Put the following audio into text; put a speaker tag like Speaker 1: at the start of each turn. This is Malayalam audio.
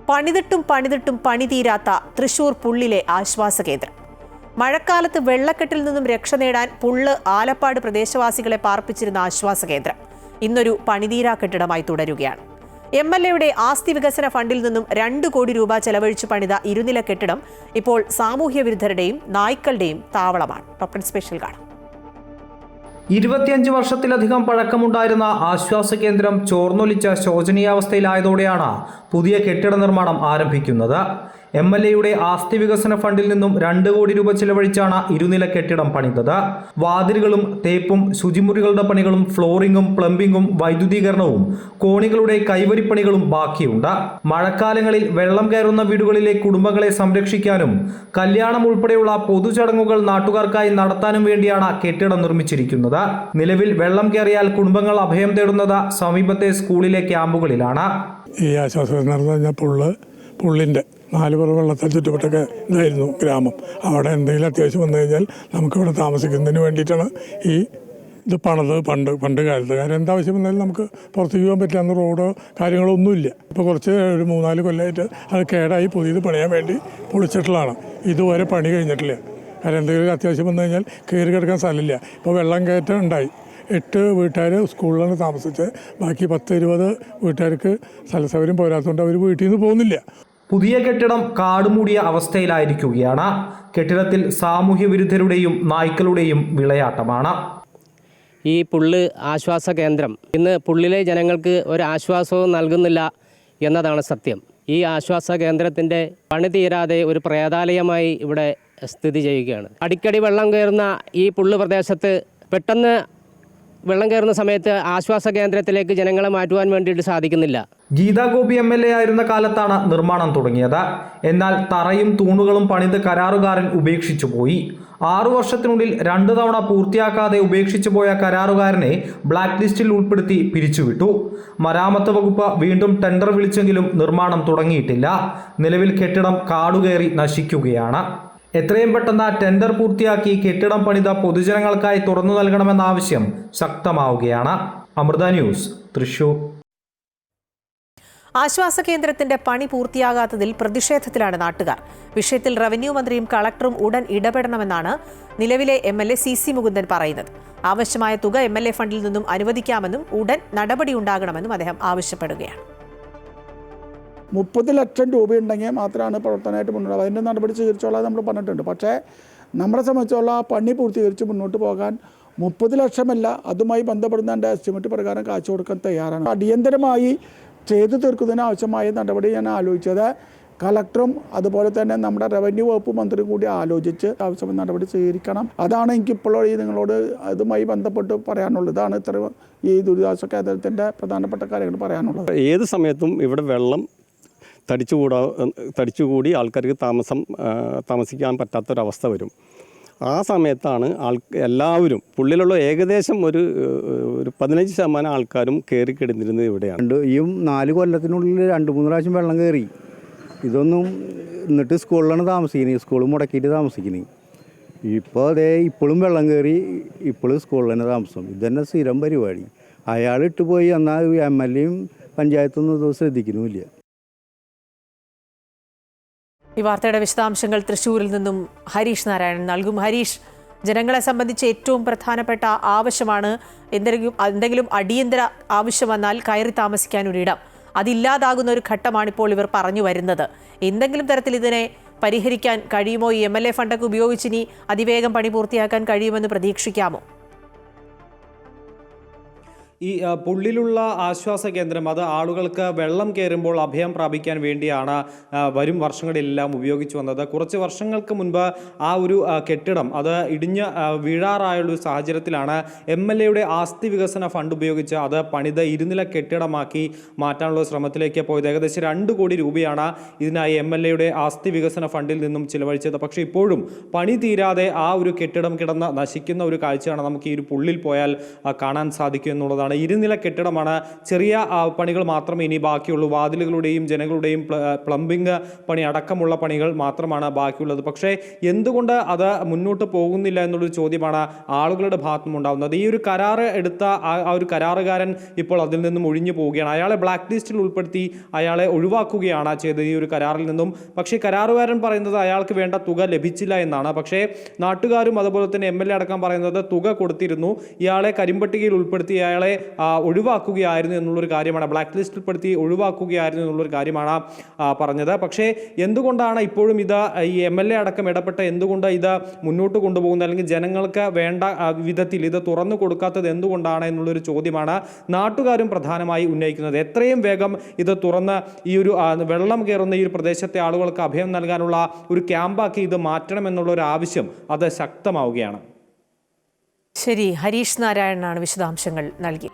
Speaker 1: പണിതിട്ടും പണി തീരാത്ത തൃശൂർ പുള്ളിലെ ആശ്വാസ കേന്ദ്രം. മഴക്കാലത്ത് വെള്ളക്കെട്ടിൽ നിന്നും രക്ഷ നേടാൻ പുള്ള് ആലപ്പാട് പ്രദേശവാസികളെ പാർപ്പിച്ചിരുന്ന ആശ്വാസ കേന്ദ്രം ഇന്നൊരു പണിതീരാ കെട്ടിടമായി തുടരുകയാണ്. MLAയുടെ ആസ്തി വികസന ഫണ്ടിൽ നിന്നും 2 കോടി രൂപ ചെലവഴിച്ചു പണിത ഇരുനില കെട്ടിടം ഇപ്പോൾ സാമൂഹ്യ വിരുദ്ധരുടെയും നായ്ക്കളുടെയും താവളമാണ്. ടോപ്പ് 10 സ്പെഷ്യൽ കാണാം.
Speaker 2: 25 വർഷത്തിലധികം പഴക്കമുണ്ടായിരുന്ന ആശ്വാസ കേന്ദ്രം ചോർന്നൊലിച്ച ശോചനീയാവസ്ഥയിലായതോടെയാണ് പുതിയ കെട്ടിട നിർമ്മാണം ആരംഭിക്കുന്നത്. MLAയുടെ ആസ്തി വികസന ഫണ്ടിൽ നിന്നും 2 കോടി രൂപ ചിലവഴിച്ചാണ് ഇരുനില കെട്ടിടം പണിതത്. വാതിലുകളും തേപ്പും ശുചിമുറികളുടെ പണികളും ഫ്ലോറിംഗും പ്ലംബിംഗും വൈദ്യുതീകരണവും കോണികളുടെ കൈവരിപ്പണികളും ബാക്കിയുണ്ട്. മഴക്കാലങ്ങളിൽ വെള്ളം കയറുന്ന വീടുകളിലെ കുടുംബങ്ങളെ സംരക്ഷിക്കാനും കല്യാണം ഉൾപ്പെടെയുള്ള പൊതുചടങ്ങുകൾ നാട്ടുകാർക്കായി നടത്താനും വേണ്ടിയാണ് കെട്ടിടം നിർമ്മിച്ചിരിക്കുന്നത്. നിലവിൽ വെള്ളം കയറിയാൽ കുടുംബങ്ങൾ അഭയം തേടുന്നത് സമീപത്തെ സ്കൂളിലെ ക്യാമ്പുകളിലാണ്.
Speaker 3: ഈ ആശ്വാസം നടന്നു കഴിഞ്ഞാൽ പുള്ളിൻ്റെ 4 പുറ വെള്ളത്താൽ ചുറ്റുപറ്റൊക്കെ ഇതായിരുന്നു ഗ്രാമം. അവിടെ എന്തെങ്കിലും അത്യാവശ്യം വന്നു കഴിഞ്ഞാൽ നമുക്കിവിടെ താമസിക്കുന്നതിന് വേണ്ടിയിട്ടാണ് ഈ ഇത് പണ്ട് കാലത്ത്. കാരണം എന്താവശ്യം വന്നാലും നമുക്ക് പുറത്തേക്ക് പോകാൻ പറ്റില്ല. അന്ന് റോഡോ കാര്യങ്ങളോ ഒന്നുമില്ല. ഇപ്പോൾ കുറച്ച് ഒരു 3-4 കൊല്ലമായിട്ട് അത് കേടായി പുതിയത് പണിയാൻ വേണ്ടി പൊളിച്ചിട്ടുള്ളതാണ്. ഇതുവരെ പണി കഴിഞ്ഞിട്ടില്ല. കാരണം എന്തെങ്കിലും അത്യാവശ്യം വന്നു കഴിഞ്ഞാൽ കയറി കിടക്കാൻ സ്ഥലമില്ല. ഇപ്പോൾ വെള്ളം കയറ്റം ഉണ്ടായി. 8 വീട്ടുകാർ സ്കൂളിലാണ് താമസിച്ചത്. ബാക്കി 10-20 വീട്ടുകാർക്ക് സ്ഥല സൗകര്യം പോരാത്തതുകൊണ്ട് അവർ വീട്ടിൽ നിന്ന് പോകുന്നില്ല.
Speaker 2: പുതിയ കെട്ടിടം കാടുമൂടിയ അവസ്ഥയിലായിരിക്കുകയാണ്. കെട്ടിടത്തിൽ സാമൂഹ്യ വിരുദ്ധരുടെയും നായ്ക്കളുടെയും വിളയാട്ടമാണ്.
Speaker 4: ഈ പുള്ള് ആശ്വാസ കേന്ദ്രം ഇന്ന് പുള്ളിലെ ജനങ്ങൾക്ക് ഒരു ആശ്വാസവും നൽകുന്നില്ല എന്നതാണ് സത്യം. ഈ ആശ്വാസ കേന്ദ്രത്തിൻ്റെ പണി തീരാതെ ഒരു പ്രേതാലയമായി ഇവിടെ സ്ഥിതി ചെയ്യുകയാണ്. അടിക്കടി വെള്ളം കയറുന്ന ഈ പുള്ള് പ്രദേശത്ത് പെട്ടെന്ന് വെള്ളം കയറുന്ന സമയത്ത് ആശ്വാസ കേന്ദ്രത്തിലേക്ക് ജനങ്ങളെ മാറ്റുവാൻ വേണ്ടിയിട്ട് സാധിക്കുന്നില്ല.
Speaker 2: ഗീതാ ഗോപി MLA ആയിരുന്ന കാലത്താണ് നിർമ്മാണം തുടങ്ങിയത്. എന്നാൽ തറയും തൂണുകളും പണിത് കരാറുകാരൻ ഉപേക്ഷിച്ചു പോയി. 6 വർഷത്തിനുള്ളിൽ 2 തവണ പൂർത്തിയാക്കാതെ ഉപേക്ഷിച്ചു പോയ കരാറുകാരനെ ബ്ലാക്ക് ലിസ്റ്റിൽ ഉൾപ്പെടുത്തി പിരിച്ചുവിട്ടു. മരാമത്ത് വകുപ്പ് വീണ്ടും ടെൻഡർ വിളിച്ചെങ്കിലും നിർമ്മാണം തുടങ്ങിയിട്ടില്ല. നിലവിൽ കെട്ടിടം കാടുകയറി നശിക്കുകയാണ്. എത്രയും പെട്ടെന്ന് ടെൻഡർ പൂർത്തിയാക്കി കെട്ടിടം പണിത പൊതുജനങ്ങൾക്കായി തുറന്നു നൽകണമെന്ന ആവശ്യം ശക്തമാവുകയാണ്. അമൃത ന്യൂസ്, തൃശൂർ.
Speaker 1: ആശ്വാസ കേന്ദ്രത്തിന്റെ പണി പൂർത്തിയാകാത്തതിൽ പ്രതിഷേധത്തിലാണ് നാട്ടുകാർ. വിഷയത്തിൽ റവന്യൂ മന്ത്രിയും കളക്ടറും ഉടൻ ഇടപെടണമെന്നാണ് നിലവിലെ MLA CC മുകുന്ദൻ പറയുന്നത്. ആവശ്യമായ തുക MLA ഫണ്ടിൽ നിന്നും അനുവദിക്കാമെന്നും ഉടൻ നടപടിയുണ്ടാകണമെന്നും അദ്ദേഹം ആവശ്യപ്പെടുകയാണ്.
Speaker 5: 30 ലക്ഷം രൂപ ഉണ്ടെങ്കിൽ മാത്രമാണ് പ്രവർത്തനമായിട്ട് മുന്നോട്ട്. അതിൻ്റെ നടപടി സ്വീകരിച്ചോളാം നമ്മൾ പറഞ്ഞിട്ടുണ്ട്. പക്ഷേ നമ്മളെ സംബന്ധിച്ചോളം ആ പണി പൂർത്തീകരിച്ച് മുന്നോട്ട് പോകാൻ 30 ലക്ഷമല്ല, അതുമായി ബന്ധപ്പെടുന്ന എൻ്റെ എസ്റ്റിമേറ്റ് പ്രകാരം കാശ് കൊടുക്കാൻ തയ്യാറാണ്. അടിയന്തരമായി ചെയ്തു തീർക്കുന്നതിന് ആവശ്യമായ നടപടി ഞാൻ ആലോചിച്ചത് കളക്ടറും അതുപോലെ തന്നെ നമ്മുടെ റവന്യൂ വകുപ്പ് മന്ത്രിയും കൂടി ആലോചിച്ച് ആവശ്യമായ നടപടി സ്വീകരിക്കണം. അതാണ് എനിക്കിപ്പോൾ ഈ നിങ്ങളോട് അതുമായി ബന്ധപ്പെട്ട് പറയാനുള്ളത്. ഇതാണ് ഇത്ര ഈ ദുരിതാശ്വാസ കേന്ദ്രത്തിൻ്റെ പ്രധാനപ്പെട്ട കാര്യങ്ങൾ പറയാനുള്ളത്.
Speaker 6: ഏത് സമയത്തും ഇവിടെ വെള്ളം തടിച്ചുകൂടി ആൾക്കാർക്ക് താമസിക്കാൻ പറ്റാത്തൊരവസ്ഥ വരും. ആ സമയത്താണ് എല്ലാവരും പുള്ളിലുള്ള ഏകദേശം ഒരു 15% ആൾക്കാരും കയറി കിടന്നിരുന്നത് ഇവിടെയാണ്.
Speaker 7: ഈ 4 കൊല്ലത്തിനുള്ളിൽ 2-3 പ്രാവശ്യം വെള്ളം കയറി. ഇതൊന്നും എന്നിട്ട് സ്കൂളിലാണ് താമസിക്കുന്നത്. സ്കൂൾ മുടക്കിയിട്ട് താമസിക്കുന്നത്. ഇപ്പോൾ ഇപ്പോഴും വെള്ളം കയറി, ഇപ്പോഴും സ്കൂളിൽ തന്നെ താമസം. ഇതന്നെ സ്ഥിരം പരിപാടി. അയാൾ ഇട്ടുപോയി. എന്നാൽ MLAയും പഞ്ചായത്തൊന്നും ഇത് ശ്രദ്ധിക്കുന്നുമില്ല.
Speaker 1: ഈ വാർത്തയുടെ വിശദാംശങ്ങൾ തൃശ്ശൂരിൽ നിന്നും ഹരീഷ് നാരായണൻ നൽകും. ഹരീഷ്, ജനങ്ങളെ സംബന്ധിച്ച് ഏറ്റവും പ്രധാനപ്പെട്ട ആവശ്യമാണ് എന്തെങ്കിലും അടിയന്തര ആവശ്യം വന്നാൽ കയറി താമസിക്കാൻ ഒരിടം. അതില്ലാതാകുന്ന ഒരു ഘട്ടമാണിപ്പോൾ ഇവർ പറഞ്ഞു വരുന്നത്. എന്തെങ്കിലും തരത്തിൽ ഇതിനെ പരിഹരിക്കാൻ കഴിയുമോ? ഈ MLA ഫണ്ടൊക്കെ ഉപയോഗിച്ച് ഇനി അതിവേഗം പണി പൂർത്തിയാക്കാൻ കഴിയുമെന്ന് പ്രതീക്ഷിക്കാമോ?
Speaker 2: ഈ പുള്ളിലുള്ള ആശ്വാസ കേന്ദ്രം അത് ആളുകൾക്ക് വെള്ളം കയറുമ്പോൾ അഭയം പ്രാപിക്കാൻ വേണ്ടിയാണ് വരും വർഷങ്ങളിലെല്ലാം ഉപയോഗിച്ചു വന്നത്. കുറച്ച് വർഷങ്ങൾക്ക് മുൻപ് ആ ഒരു കെട്ടിടം അത് ഇടിഞ്ഞ് വീഴാറായുള്ള സാഹചര്യത്തിലാണ് MLAയുടെ ആസ്തി വികസന ഫണ്ട് ഉപയോഗിച്ച് അത് പണിത് ഇരുനില കെട്ടിടമാക്കി മാറ്റാനുള്ള ശ്രമത്തിലേക്ക് പോയത്. ഏകദേശം 2 കോടി രൂപയാണ് ഇതിനായി MLAയുടെ ആസ്തി വികസന ഫണ്ടിൽ നിന്നും ചിലവഴിച്ചത്. പക്ഷേ ഇപ്പോഴും പണി തീരാതെ ആ ഒരു കെട്ടിടം കിടന്ന് നശിക്കുന്ന ഒരു കാഴ്ചയാണ് നമുക്ക് ഈ ഒരു പുള്ളിൽ പോയാൽ കാണാൻ സാധിക്കും എന്നുള്ളതാണ്. കെട്ടിടമാണ്, ഇരുനില കെട്ടിടമാണ്. ചെറിയ പണികൾ മാത്രമേ ഇനി ബാക്കിയുള്ളൂ. വാതിലുകളുടെയും ജനങ്ങളുടെയും പ്ലംബിംഗ് പണി അടക്കമുള്ള പണികൾ മാത്രമാണ് ബാക്കിയുള്ളത്. പക്ഷേ എന്തുകൊണ്ട് അത് മുന്നോട്ട് പോകുന്നില്ല എന്നുള്ളൊരു ചോദ്യമാണ് ആളുകളുടെ ഭാഗത്തുനിന്ന് ഉണ്ടാകുന്നത്. ഈ ഒരു കരാർ എടുത്ത ആ ഒരു കരാറുകാരൻ ഇപ്പോൾ അതിൽ നിന്നും ഒഴിഞ്ഞു പോവുകയാണ്. അയാളെ ബ്ലാക്ക് ലിസ്റ്റിൽ ഉൾപ്പെടുത്തി അയാളെ ഒഴിവാക്കുകയാണ് ചെയ്തത് ഈ ഒരു കരാറിൽ നിന്നും. പക്ഷേ കരാറുകാരൻ പറയുന്നത് അയാൾക്ക് വേണ്ട തുക ലഭിച്ചില്ല എന്നാണ്. പക്ഷേ നാട്ടുകാരും അതുപോലെ തന്നെ MLA അടക്കം പറയുന്നത് തുക കൊടുത്തിരുന്നു, ഇയാളെ കരിമ്പട്ടികയിൽ ഉൾപ്പെടുത്തി അയാളെ ഒഴിവാക്കുകയായിരുന്നു എന്നുള്ളൊരു കാര്യമാണ്, ബ്ലാക്ക് ലിസ്റ്റിൽ ഉൾപ്പെടുത്തി ഒഴിവാക്കുകയായിരുന്നു എന്നുള്ളൊരു കാര്യമാണ് പറഞ്ഞത്. പക്ഷേ എന്തുകൊണ്ടാണ് ഇപ്പോഴും ഇത് ഈ MLA അടക്കം ഇടപെട്ട് എന്തുകൊണ്ട് ഇത് മുന്നോട്ട് കൊണ്ടുപോകുന്നത്, അല്ലെങ്കിൽ ജനങ്ങൾക്ക് വേണ്ട വിധത്തിൽ ഇത് തുറന്നു കൊടുക്കാത്തത് എന്തുകൊണ്ടാണ് എന്നുള്ളൊരു ചോദ്യമാണ് നാട്ടുകാരും പ്രധാനമായി ഉന്നയിക്കുന്നത്. എത്രയും വേഗം ഇത് തുറന്ന് ഈ ഒരു വെള്ളം കയറുന്ന ഈ ഒരു പ്രദേശത്തെ ആളുകൾക്ക് അഭയം നൽകാനുള്ള ഒരു ക്യാമ്പാക്കി ഇത് മാറ്റണമെന്നുള്ള ഒരു ആവശ്യം അത് ശക്തമാവുകയാണ്.
Speaker 1: ശരി, ഹരീഷ് നാരായണനാണ് വിശദാംശങ്ങൾ നൽകി.